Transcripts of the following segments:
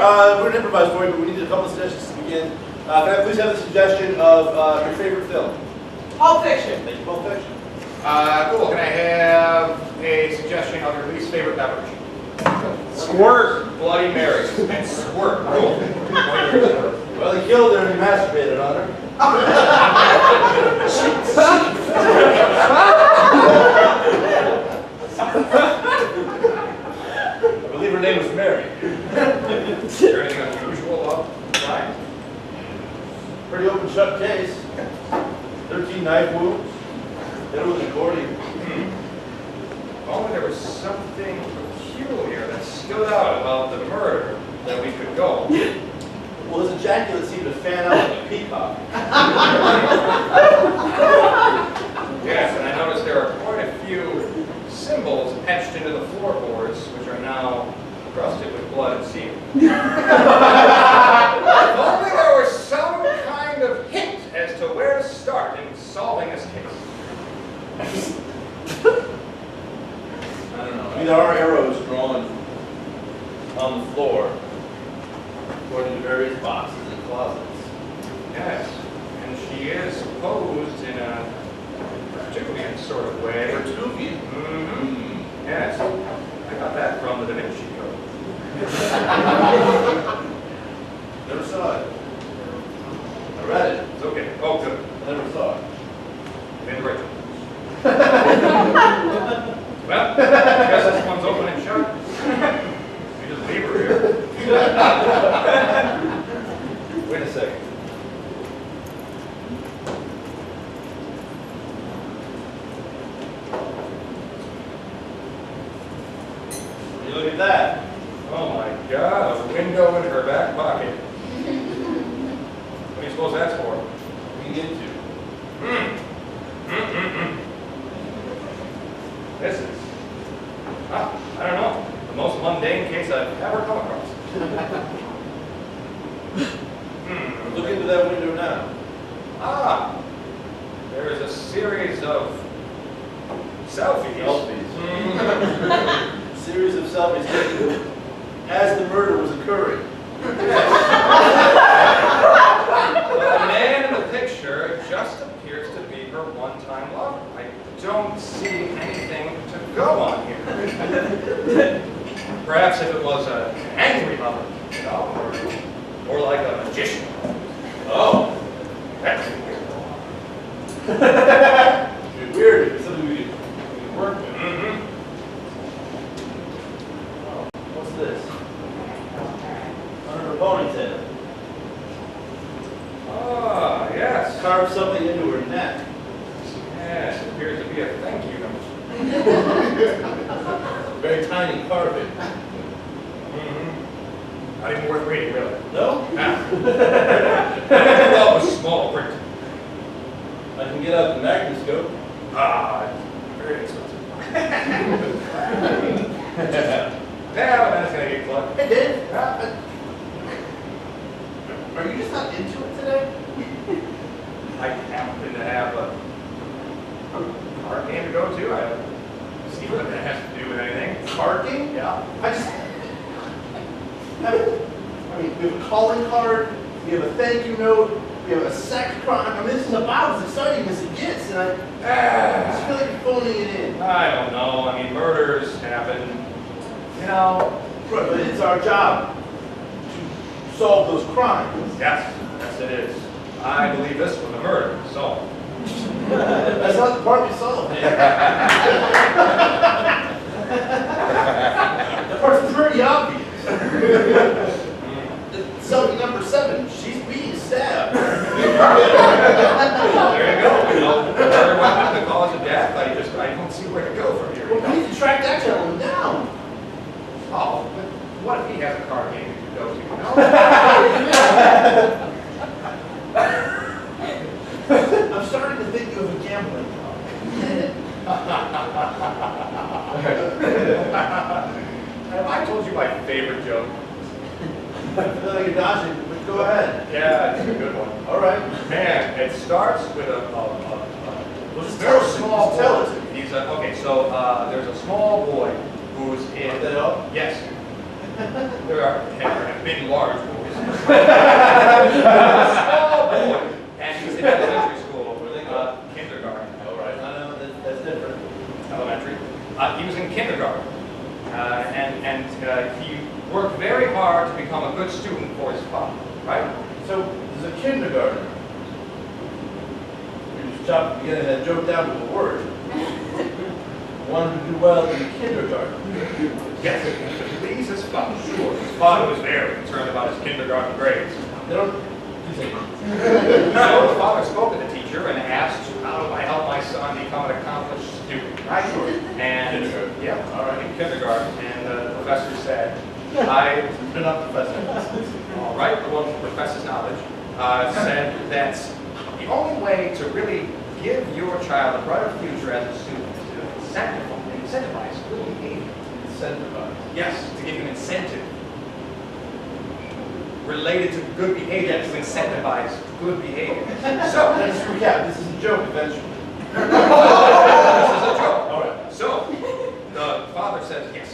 we're going to improvise for you, but we need a couple of suggestions to begin. Can I please have a suggestion of your favorite film? Pulp Fiction. Thank you, Pulp Fiction. Cool. Can I have a suggestion of your least favorite beverage? Squirt. Bloody Marys and squirt. Cool. Well, he killed her and he masturbated on her. I believe her name was Mary. Is there anything unusual about mine? Pretty open shut case. 13 knife wounds. Hit her with an accordion. If only there was something peculiar that stood out about the murder that we could go. Well, his ejaculate seemed to fan out like a peacock. Yes, and I noticed there are quite a few symbols etched into the floorboards, which are now crusted with blood and semen. If only there was some kind of hint as to where to start in solving this case. I don't know. I mean, there are arrows drawn on the floor, according to various boxes and closets. Yes, and she is posed in a Artuvian sort of way. Artuvian? Mm-hmm. Yes, I got that from the Da Vinci Code. Never saw it. I read it. It's okay. Oh, good. I never saw it. In the ritual. Well, I guess this one's open and shut. We just leave her here. Wait a second. You look at that. Oh my God, a window in her back pocket. What do you suppose that's for? Looking into. This is, I don't know, the most mundane case I've ever come across. Look into that window now. Ah, there is a series of selfies. Selfies. Mm. Series of selfies taken as the murder was occurring. The man in the picture just appears to be her one-time lover. I don't see anything to go on here. Perhaps if it was an angry lover, you know, or like a magician. Oh. That's weird. It'd be weird if it's something we could work with. Mm-hmm. Oh, what's this? Under her ponytail. Ah, yes. Carved something into her neck. Yes, it appears to be a thank you note. Very tiny carving. Mm-hmm. Not even worth reading, really. No? Nah. Well, it was small print. I can get out the magnascope. Ah, very expensive. Yeah, but then it's gonna get plugged. Hey, Dave. Are you just not into it today? I happen to have a card game to go to. I don't see what that has to do with anything. Card game? Yeah. I mean, we have a calling card, we have a thank you note, we have a sex crime. I mean, this is about as exciting as it gets, and I just feel like you're phoning it in. I don't know. I mean, murders happen. You know. Right, but it's our job to solve those crimes. Yes, yes, it is. I believe this was a murder. So. That's not the part we solved. That part's pretty obvious. Selfie number 7, she's being stabbed. There you go. You know, murder weapon, the cause of death. I don't see where to go from here. Well, we need to track that gentleman down. Oh, but what if he has a card game to go to? You know? I'm starting to think you have a gambling problem. Have I told you my favorite joke? I feel like you're dodging, but go ahead. Yeah, it's a good one. All right. Man, it starts with a Well, just very tell us. small Just tell boy. us. He's okay. So there's a small boy who's in. That help? Yes. There are been large boys. Small boy. And he was in elementary school, kindergarten. All right, I know, that's different. Elementary. He was in kindergarten. And he worked very hard to become a good student for his father, right? So, there's a kindergartner. You just chop getting that joke down to a word. Wanted to do well in kindergarten. Yes, to please his father. Sure, his father was very concerned about his kindergarten grades. They don't. So the father spoke to the teacher and asked, how do I help my son become an accomplished student? Right, sure. And, Kindergarten. yeah, All right. in kindergarten. And the professor said, I, Been up, professor. all right, the one who professes knowledge, said that the only way to really give your child a brighter future as a student is to incentivize good behavior. Incentivize. Yes, to give you an incentive related to good behavior, to incentivize good behavior. So, Let's recap. This is a joke eventually. this is a joke. All right. So, the father says, yes,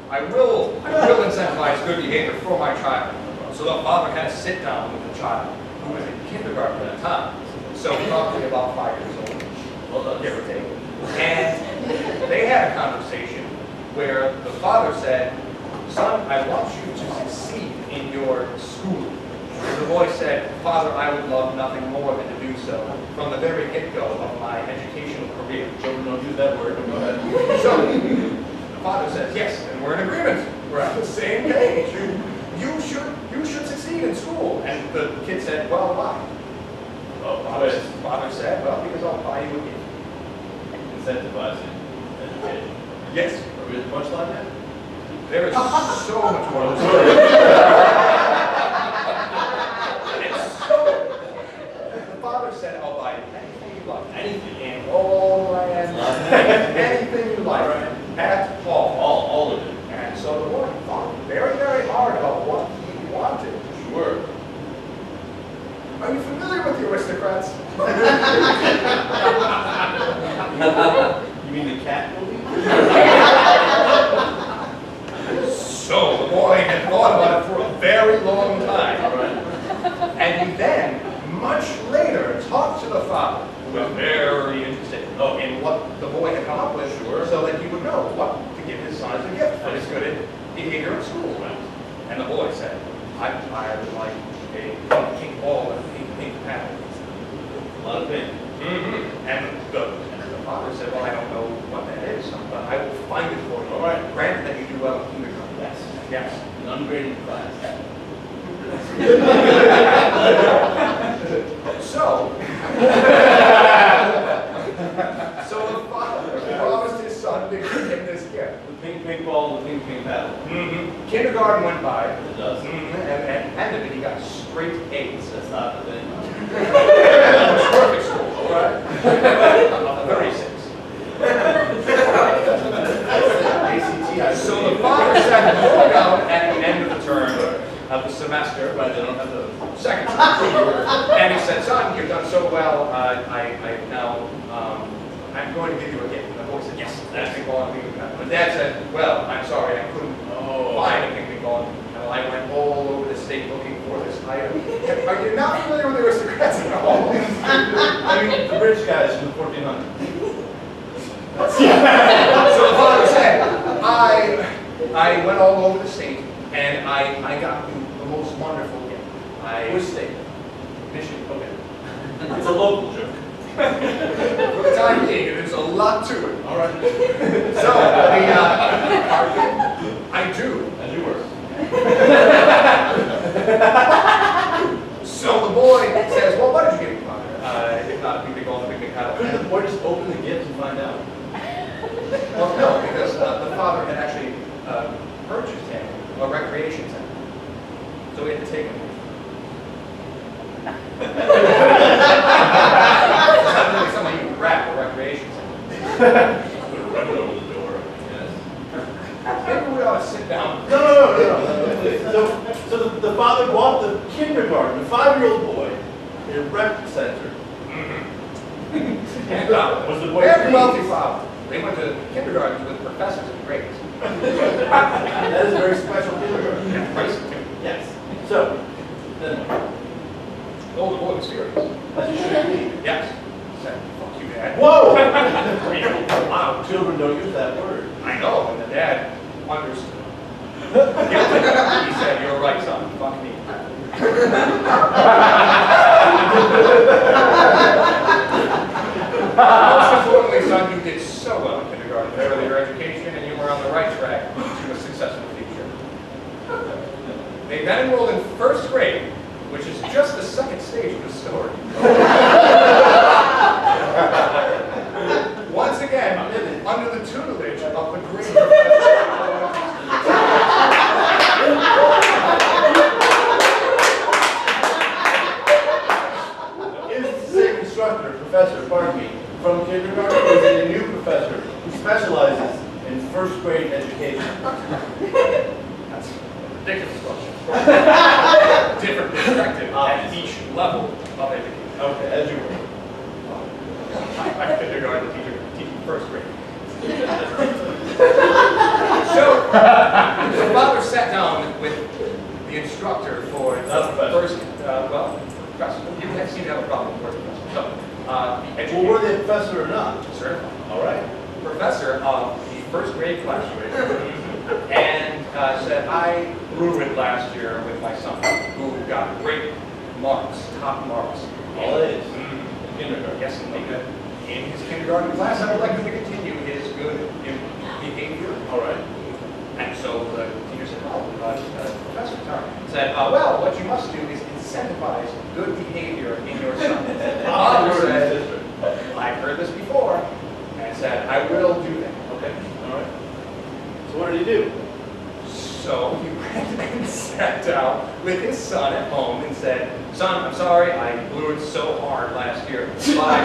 I will incentivize good behavior for my child. So the father had to sit down with the child, who was in kindergarten at the time. So probably about 5 years old, Well done. give or take. And they had a conversation where the father said, son, I want you to succeed in your school. The boy said, Father, I would love nothing more than to do so from the very get-go of my educational career. Children don't use that word, but go ahead. So, the father says, yes, and we're in agreement. We're on the same page. You should succeed in school. And the kid said, well, why? Oh, Father said, well, because I'll buy you a gift. Incentivizing education. Yes. Are we at the punchline yet? There is so much more to the story. The father said, I'll buy you anything you like. Anything. In all the land. Anything you like. At all. All of it. And so the boy thought very, very hard about what he wanted. Sure. Are you familiar with the aristocrats? You mean the cat movie? So the boy had thought about it for a very long time. All right. And he then, much later, talked to the father, who was very interested in what the boy had come up with, so that he would know what to give his son as a gift for his good behavior in school. And the boy said, I would like a pink ball with a pink pattern. A lot of pink. And the father said, well, I don't know what that is, but I will find it for you. All right. Granted that you do well in kindergarten. Yes. Yes. An ungraded class. So the father promised his son to give him this gift. The pink ball and the pink paddle. Kindergarten went by. It does. And ended it, he got straight A's. That's not the thing. Perfect school. All right. 36. So the father said, going out at the end of the term of the semester, Right, they don't have the second semester, and he said, son, you've done so well, I'm going to give you a gift. And the boy said, yes, that's ping pong. But dad said, well, I'm sorry, I couldn't find a ping pong. And I went all over the state looking for this item. Are you not familiar with the aristocrats at all? I mean, the rich guys from the 1400s. So the father said, I went all over the state, and I got you the most wonderful gift. Which state? Michigan. Okay. It's a local joke. For the time being, there's a lot to it. All right. So, I do. As you were. So the boy says, well, what did you get me, father? If not a big ball and a big paddle. Couldn't the boy just open the gift and find out? Well, no, because the father had actually purchased him a recreation center. So we had to take him. It's not really something you can grab a recreation center. Put a ribbon over the door. Yes. Maybe we ought to sit down. No. So the father bought the kindergarten, the 5-year-old boy, a rec center. And Was the boy very pleased? wealthy father. They went to kindergartens with professors and grades. That is a very special kindergarten. Yeah, price. Yes. So, then, Oh, the boy was furious. as you should be. Yes. Said, fuck you, Dad. Whoa! Wow. Children don't use that word. I know, and the dad understood. He said, you're right, son. Fuck me. Most importantly, son, you did so well in kindergarten, early your education, and you were on the right track to a successful future. They then enrolled in first grade, which is just the second stage of the story. Once again, under the tutelage of the great Is the same instructor, professor, pardon me, from kindergarten, or is it a new professor who specializes in first grade education? That's a ridiculous question. Different perspective at each level of education. Okay, as you were. I'm a kindergarten teacher teaching first grade. So, the father sat down with the instructor for the Not professor. first, well, professor. You seem to have a problem with the word professor. So, the Well, educator, were they a professor or not? certified All right. professor of the first grade class, and said, I ruined last year with my son, who got great marks, top marks. All A's. Mm. Kindergarten. Yes, indeed. In his kindergarten class, I would like him to continue his good behavior. All right. And so the teacher said, professor, sorry, said, well, what you must do is incentivize good behavior in your son. The father said, I've heard this before, and said, I will do that. Okay. All right. So what did he do? So he went and sat down with his son at home and said, son, I'm sorry, I blew it so hard last year. Bye.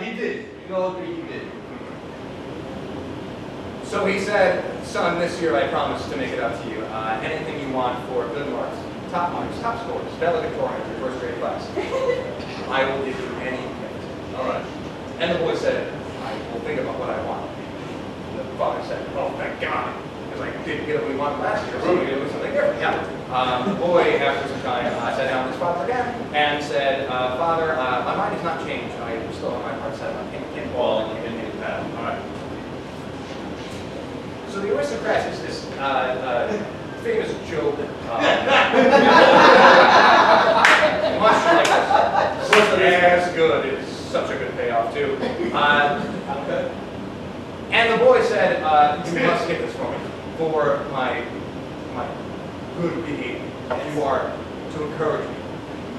He did. You know, agree he did. So he said, son, this year I promise to make it up to you. Anything you want for good marks, top scores, valedictorian of your first grade class. I will give you anything. All right. And the boy said, I will think about what I want. The father said, oh, thank God. Because I didn't get what we wanted last year, so we do something different. Yeah. The boy, after some time, sat down with his father again and said, Father, my mind has not changed. I still have my heart set on pinball and keeping in paddle. All right. So the aristocrats is this famous joke, much like this. As good. It's such a good payoff, too. And the boy said, you must get this for me, for my good behavior. You are to encourage me.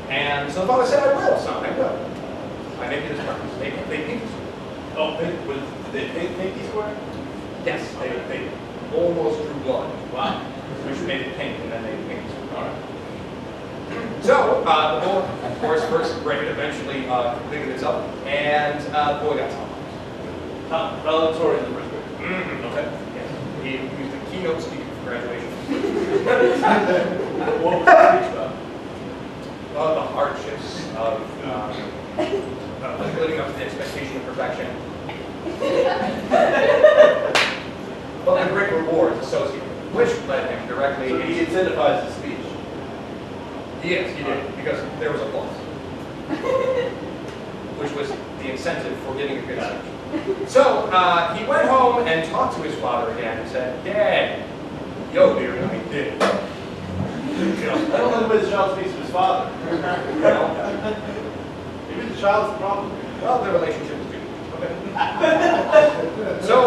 And so the father said, I will, son, I will. I make you this promise. They pink. Oh, did they paint these square? Yes, they almost drew blood. Wow. Which made it pink, and then they pinked. All right. So, the boy, of course, first grade eventually completed this up, and the boy got top. Valedictorian in the first grade. Okay. Yes. He was the keynote speaker for graduation. What was the speech about? The hardships of living up to the expectation of perfection. Well, the great rewards associated, which led him directly. So he incentivized the speech. Yes, he did, because there was applause, which was the incentive for giving a good speech. So he went home and talked to his father again and said, Dad, yo, dear, I did. You know, I don't know the way the child speaks to his father. you know, Maybe the child's the problem. well, the relationship was good. Okay. So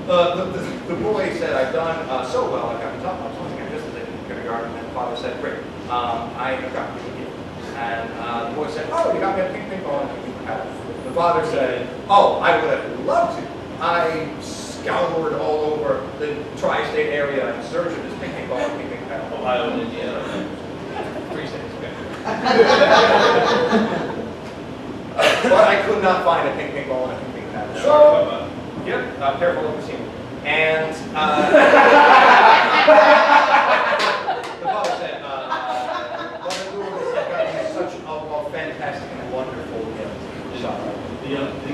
the boy said, I've done so well, I've gotten top marks once again, just as I did in kindergarten. And the father said, great, I have got you a gift. And the boy said, oh, you got me a ping ball and a ping pong. The father said, oh, I would have loved to. I scoured all over the tri-state area in search of this ping ball and ping pong. Ohio and Indiana. 3 states, okay. But I could not find a ping ball and a ping pong. So, yep, careful of the scene. And the father said, Brother Lewis has got you such a fantastic and wonderful gift. The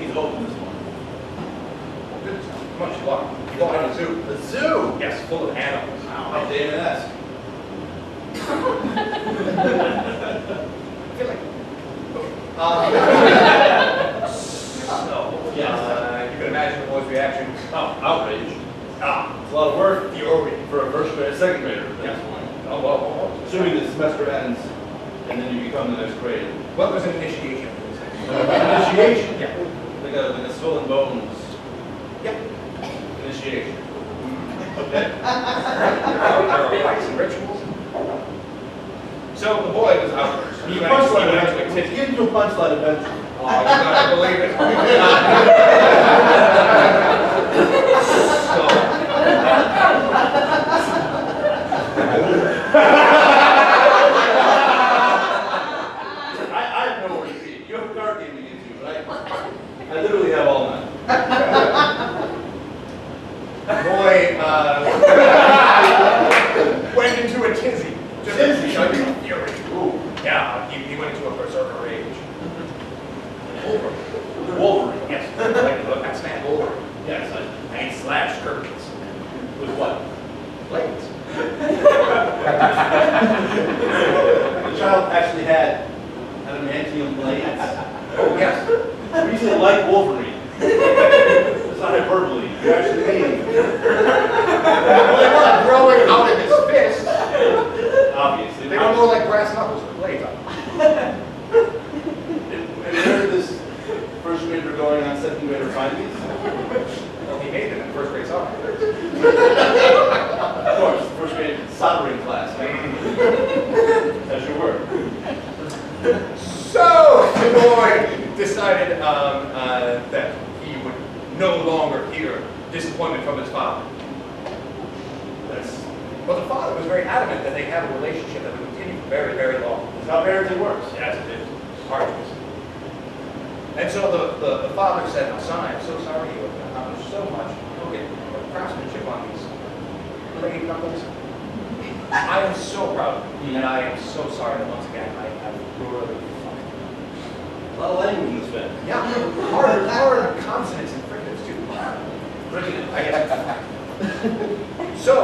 full of animals. How Damon-esque. I feel like. You can imagine the boy's reaction. Oh, outrage. Ah, It's a lot of work fury. for a first grader, second grader. Yeah. Oh, well. Assuming the semester ends, and then you become the next grade. Well, there's an initiation. Initiation. Yeah. Like a skull and bones Yeah. initiation. Okay. There are rites and rituals. So the boy was outraged. He went Punchline into a eventually. tizzy. You get into a punchline eventually. Oh, you gotta believe it. I have nowhere to be. You have a card game to get to, but I literally have all night. The boy went into a tizzy. Just Tizzy? a fury. Ooh. Yeah, he went into a berserker rage. Wolverine. Yes, like the X-Man Wolverine. Yes, And he slashed curtains. with what? Blades. The child actually had adamantium blades. Oh, yes. We used to like Wolverine. It's not hyperbole. You actually mean. Well, they weren't growing out of his fist. Obviously. They were more like brass knuckles with blades on them. And where did this first grader going on second grader find these? Well, he made them in first grade soccer. Of course, first grade soldering class. As you were. So the boy decided that he would no longer hear disappointment from his father. But the father was very adamant that they have a relationship that would continue for very, very long. That's how parenting works. Yes, it is. Arduous. And so the father said, "Oh, son, I'm so sorry you have accomplished so much. Look at the craftsmanship on these blade knuckles. I am so proud of you, and I am so sorry that once again I have really fucked." A lot of language in this bed. Yeah, hard consonants and fricatives too. Friggin' I guess. So,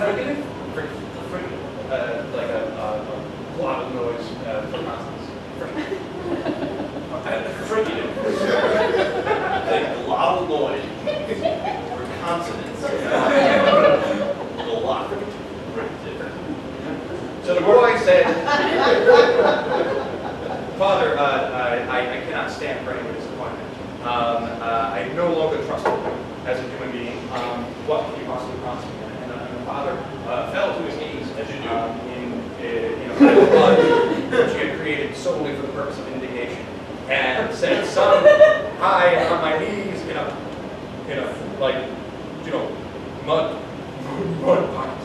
fricative, like a lot of noise for consonants. Friggin'. Like a lot of noise. For consonants. A lot. Friggin'. So the boy said, "Father, I cannot stand for any disappointment. I no longer trust you as a human being. What can you possibly promise me?" And the father fell to his knees, As you do. in a pile of blood, which he had created solely for the purpose of indignation, and said, "Son, I am on my knees in a like, mud pot.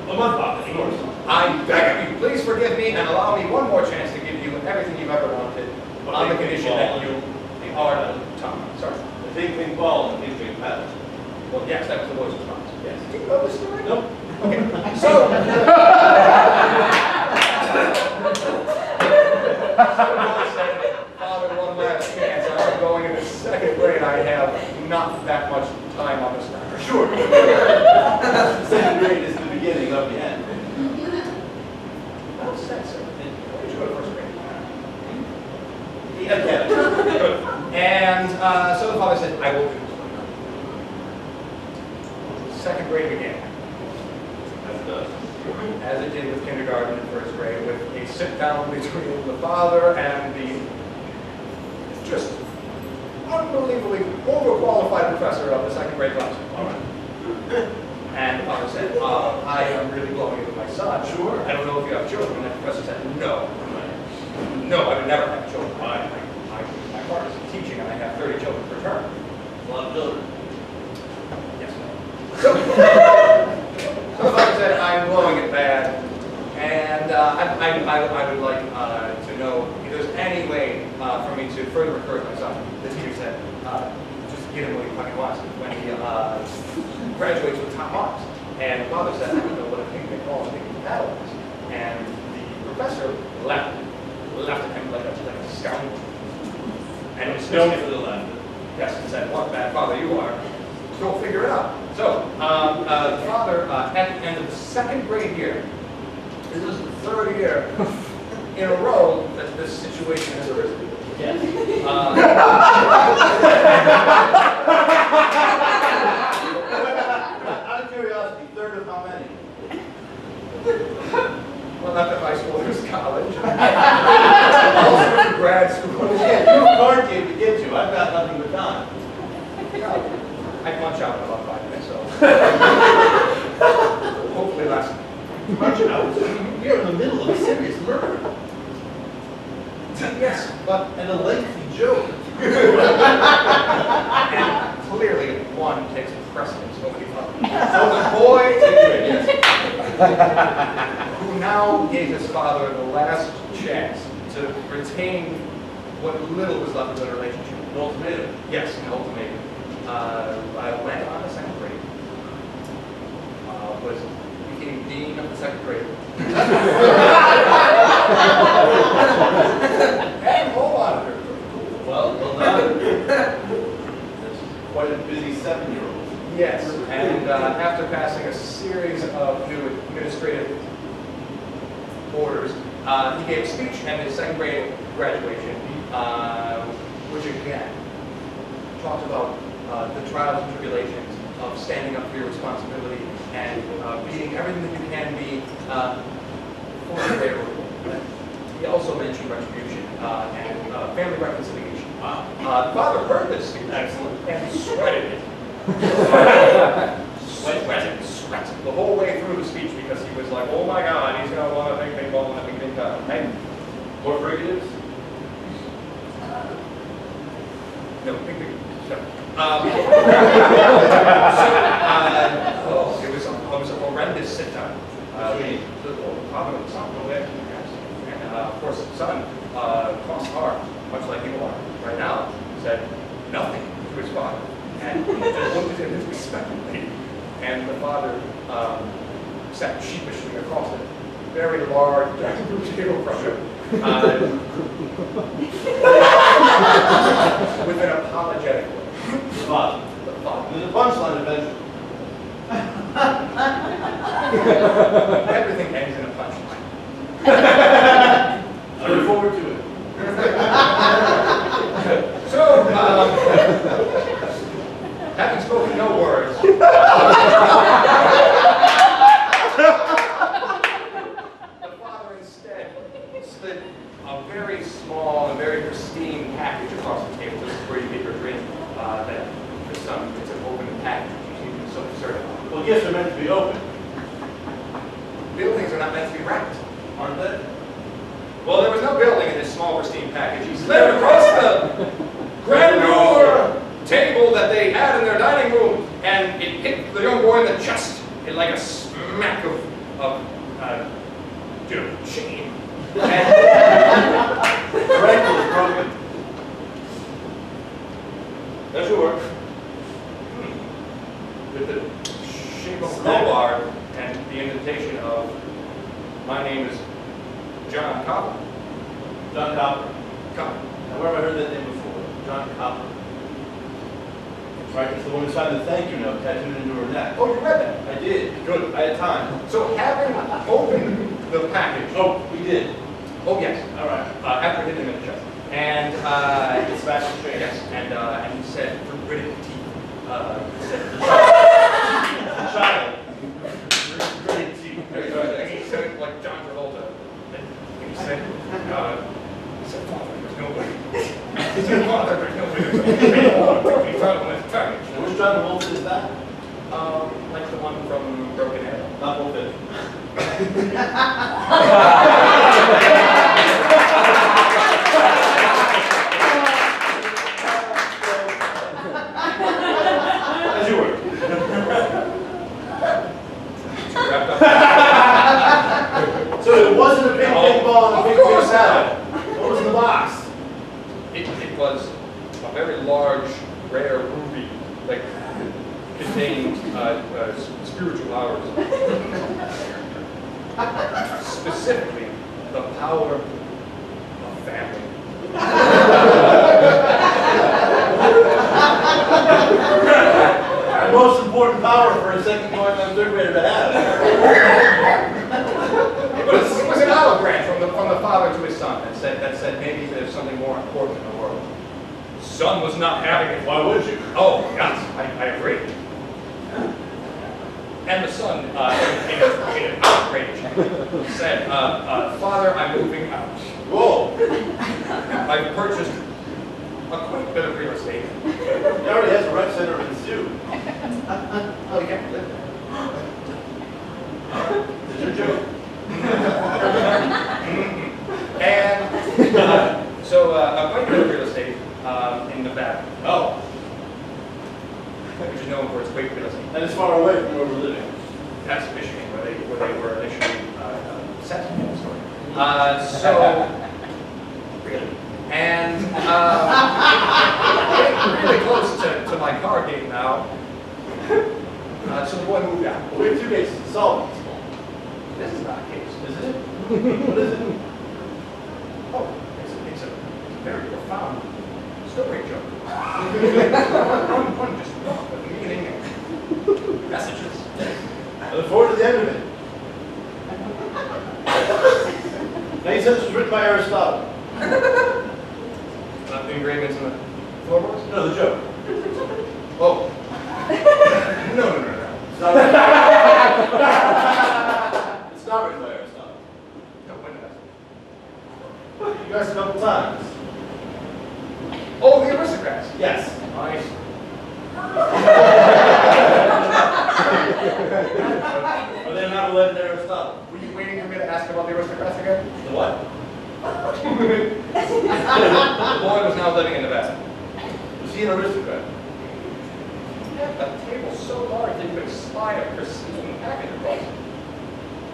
A month off, of course. I beg of you, please forgive me and allow me one more chance to give you everything you've ever wanted, on the condition that you are Tom. Sorry. The ping ball and the ping paddle. Well, yes, that was the boy's response. Yes. Do you know this story? Nope. Okay. So Father, one last chance. I'm going into second grade. I have not that much time on this matter. Sure. Second grade is the beginning of the end. Well said, sir. Where did you go to first grade? The academy. Good. And so the father said, "I will do this one." Second grade began, That's the. as it did with kindergarten and first grade, with a sit-down between the father and the just unbelievably overqualified professor of the second grade class. All right. And the father said, "I am really blowing it with my son. Sure. I don't know if you have children." And the professor said, "No. No, I would never have children. My partner is teaching, and I have 30 children per term." A lot of children. Yes. So the father said, "I'm blowing it bad, and I would like to know if there's any way for me to further encourage my son." The teacher said, "Just get him what he wants when he graduates with top marks." And the father said, "I don't know what a picnic ball and picnic paddle is." And the professor laughed at him like a scoundrel. And Known for the laughter. yes, and said, "What a bad father you are. Go figure it out." So, the father, at the end of the second grade year, this is the third year in a row that this situation has arisen. Yes. Out of curiosity, third of how many? Well, not that high school, there's college. Also grad school. Yeah, you have a card game to get to. I've got nothing but time. I punch out in about 5 minutes, so. Hopefully less. Punch out. You're in the middle of a serious murder. Yes, but And a lengthy joke. and clearly one takes precedence over the other. So the boy, who now gave his father the last chance to retain what little was left of the relationship. An ultimatum. Yes, an ultimatum. I went on the second grade. Became dean of the second grade. And hall monitor. Well done. That's quite a busy 7-year-old. Yes, and after passing a series of new administrative orders, he gave a speech at his second grade graduation, which again talked about the trials and tribulations of standing up for your responsibility and being everything that you can be for the greater good. He also mentioned retribution and family reconciliation. Wow. The father heard this speech. Excellent. And sweated it. Sweat the whole way through the speech because he was like, oh my God, he's going to want to make me ball and make me cut. Hey, More frigatives? no, big. So, it was a horrendous sit down. The father and son go there, and of course the son, crossed hard, much like you are right now, said nothing to his father. And he just looked at him disrespectfully. And the father sat sheepishly across a very large table from him with an apologetic look. The father. The father. There's a punchline eventually. Everything ends in a punchline. I look forward to it. So, having spoken no words, the father instead slid a very small and very pristine package across the table. This is where you get your drink. That the son gets to open the package. You see, so certified. Well, gifts are meant to be open, Buildings are not meant to be wrapped. aren't they? Well, there was no building in this small pristine package. He slid across the grandeur table that they had in their dining room, and it hit the young boy in the chest. It like a smack of shame. And The rifle is broken. That's your work. with the shape of a crowbar and the indentation of, my name is John Copper. John Copper. Copper. Now, where have I heard that name before? John Copper. That's right, it's the one who signed the thank you note tattooed into her neck. Oh, you read that? I did. Good. I had time. So having opened the package, Oh, we did. oh yes, All right. after hitting him in the chest, and It's back to training. yes, and he said for gritted teeth, he said, The child. Great teeth. he said it like John Travolta, and he said, Father, there's no way. He said, Father, there's no way. There's Now, which John Wolf is that? like the one from Broken Arrow. Not Wolf Fish. As you were. Wrapped up. So it wasn't a big ping ball and a Of big course fish salad. What was in the box? It was a very large, rare ruby, like contained spiritual hours. Specifically, the power of family. The most important power a second going on third grader to have. It was an olive branch from the father to his son that said maybe there's something more important in the world. Son was not having it. Why would you? Oh, yes, I agree. And the son, in an outrage, said, Father, I'm moving out. Whoa. I've purchased a quick bit of real estate. He already has a rec center in Sioux. Well, he can't live there. Is your joke? And so a quick bit of real estate in Nevada. Oh. Which is known for its quick real estate. And it's far away from where we're living. That's Michigan, where they were initially set in the story. So, really. And getting really close to my car gate now. So the boy moved out. Well, we have 2 cases to solve. This is not a case. Is it? What is it? Oh, it's a very profound story, Joe. One just wrong, but meaning messages. I look forward to the end of it. Now you said this was written by Aristotle. Not the engravings in the floorboards? No, the joke. Oh. No. It's not written. It's not written by Aristotle. No, when did I? You guys a couple times. Oh, the aristocrats. Yes. Nice. Are they not related to Aristotle? Were you waiting for me to ask about the aristocrats again? The what? The boy was now living in Nevada. Was he an aristocrat? A table so large that you could slide a pristine package across it.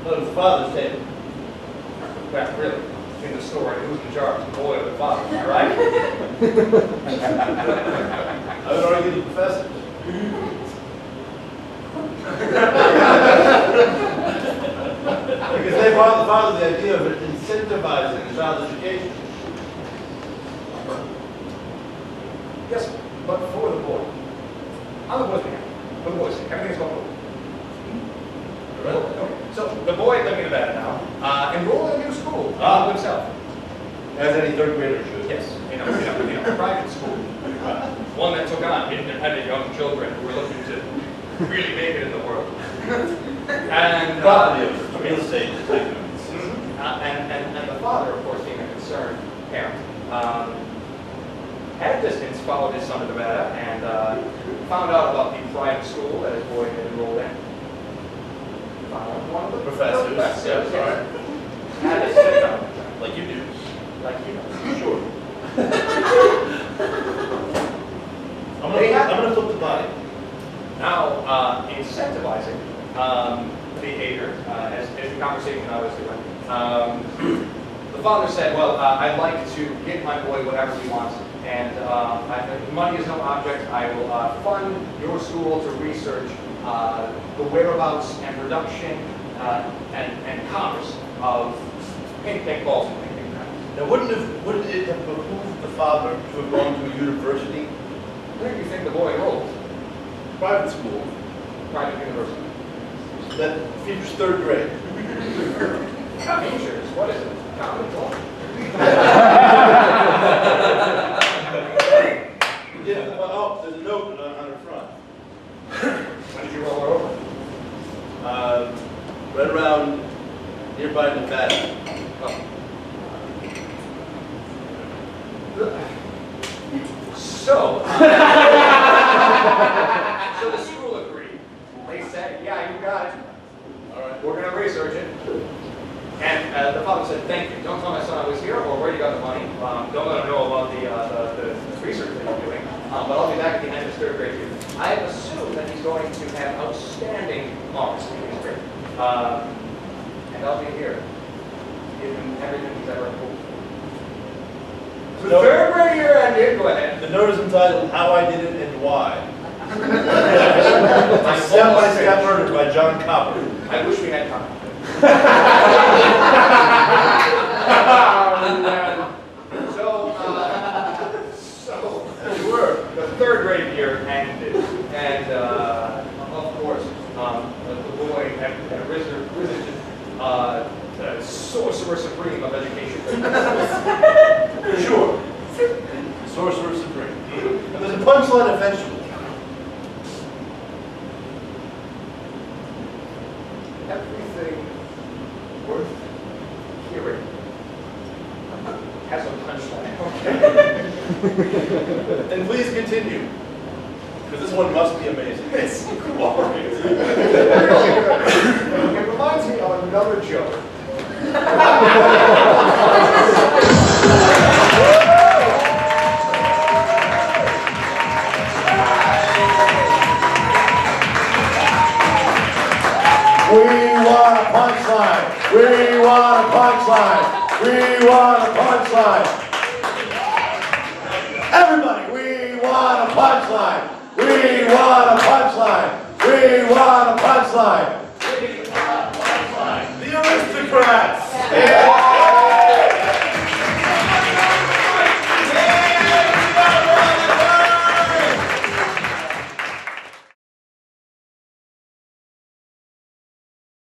No, it was the father's table. Well, really, in the story, who's in charge, the boy or the father, am I right? I would argue the professor. Because they brought the father the idea of incentivizing the child's education. Yes, but for the boy. I'm the boy's man. For the boy's sake, everything's going good. Okay. So the boy living in Nevada now, enrolled in a new school all himself. As any third grader should. Yes, in a private school. One that took on independent young children who were looking to really make it in the world. And Property owners, real estate tycoons. and the father, of course, being a concerned parent, at a distance followed his son to Nevada and found out about the private school that his boy had enrolled in. Found one of the Professors. professors, Yeah, all right. had to sit down, Like you do. like you know. Sure. I'm gonna flip the body. Now, incentivizing behavior, as the conversation obviously went, the father said, well, I'd like to give my boy whatever he wants, and money is no object. I will fund your school to research the whereabouts and production and commerce of ping balls and ping crowns. Now, wouldn't it have behooved the father to have gone to a university, Where do you think the boy enrolled? private school, Private university. that features third grade? Features, what is it? Common law. Yeah, oh, there's a note on her front. When did you roll her over? Right around nearby Nevada. Oh. So, so the school agreed. They said, yeah, you got it. All right. We're going to research it. And the father said, thank you. Don't tell my son I was here or where you got the money. Don't let him know about the research that you're doing. But I'll be back at the end of his third grade year. I assume that he's going to have outstanding marks in his grade. And I'll be here. Give him everything he's ever hoped for. The third grade year ended. Go ahead. The note is entitled "How I Did It and Why." My Step-by-step murder by John Copper. I wish we had time. So You were. the third grade year ended, and of course, sorcerer supreme of education. Sure. Sorcerer Supreme. And there's a punchline eventually. Everything worth hearing has a punchline. And please continue. Because this one must be amazing. It's glorious. It reminds me of another joke. We want a punchline. We want a punchline. We want a punchline. Everybody, we want a punchline. We want a punchline. We want a punchline. The aristocrats!